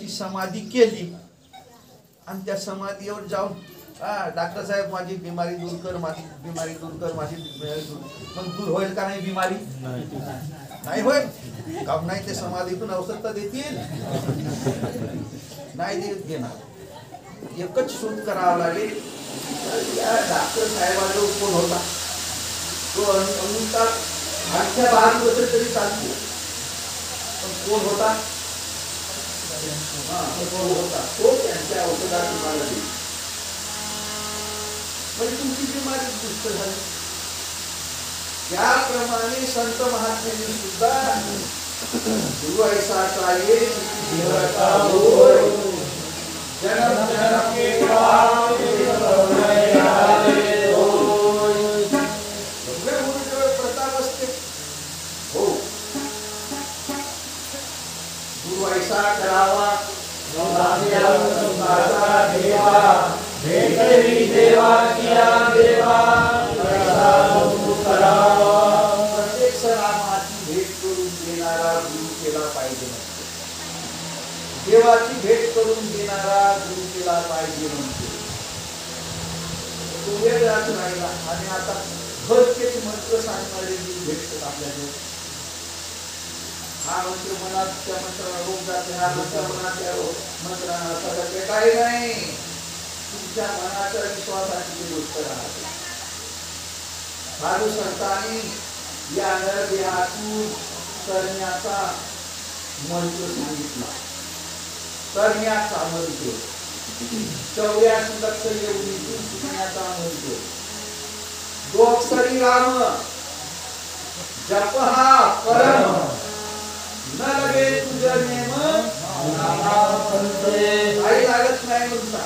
त्याची समाधी केली आणि त्या समाधीवर जाऊन डॉक्टर साहेब माझी बिमारी दूर कर, माझी बिमारी दूर कर, माझी बिमारी दूर, मग दूर होईल का नाही बिमारी? नाही होईल. काम नाही ते समाधीतून औषध तर देतील नाही देत घेणार. एकच शोध करावा लागेल. डॉक्टर साहेबांचा कोण होता तो अंगुष्ठात 8-12 वर्ष तरी चालतो, पण कोण होता? तो त्यांच्या औषधात तुम्हाला देईल. म्हणजे तुमची बिमारी दुष्ट झाली. त्याप्रमाणे संत महात्म्यांनी सुद्धा गुरु ऐसा चाहिए जन्म जन्म के पाप प्रताप असते. हो, गुरु ऐसा करावा देवा किया देवा प्रत्येक सणामाची भेट करून देणारा गुरु केला पाहिजे. देवाची भेट करून देणारा गुरु केला पाहिजे म्हणते. तो वेगळाच राहिला आणि आता भरतेच मंत्र सांगणारे भेटतात आपल्याला. हा मंत्र मनात त्या मंत्राला रोग जाते, हा मंत्र मनात त्या मंत्राला सगळं काही नाही. तुमच्या मनाच्या विश्वासाची गोष्ट राहते. साधू संतांनी या नरदेहातून करण्याचा मंत्र सांगितला. करण्याचा मंत्र 84 लक्ष एवढीतून शिकण्याचा मंत्र. 2 अक्षरी राम जप हा परम न लगे तुझे नेम काही लागत नाही म्हणता.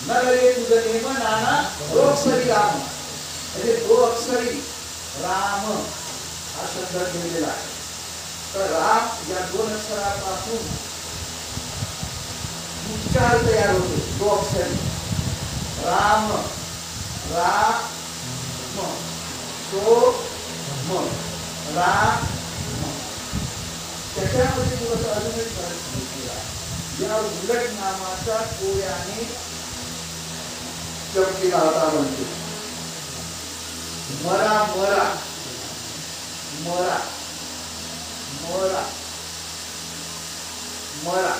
न लगे तुझे नेम नाना 2 अक्षरी राम. म्हणजे 2 अक्षरी राम हा शब्द दिलेला आहे. तर राम या 2 अक्षरापासून उच्चार तयार होतो. 2 अक्षरी राम राम तो म राम. त्याच्यामध्ये दिवस अजूनही फरक केला. या उलट नामाचा कोऱ्याने जप केला होता म्हणतो. मरा मरा मरा मरा मरा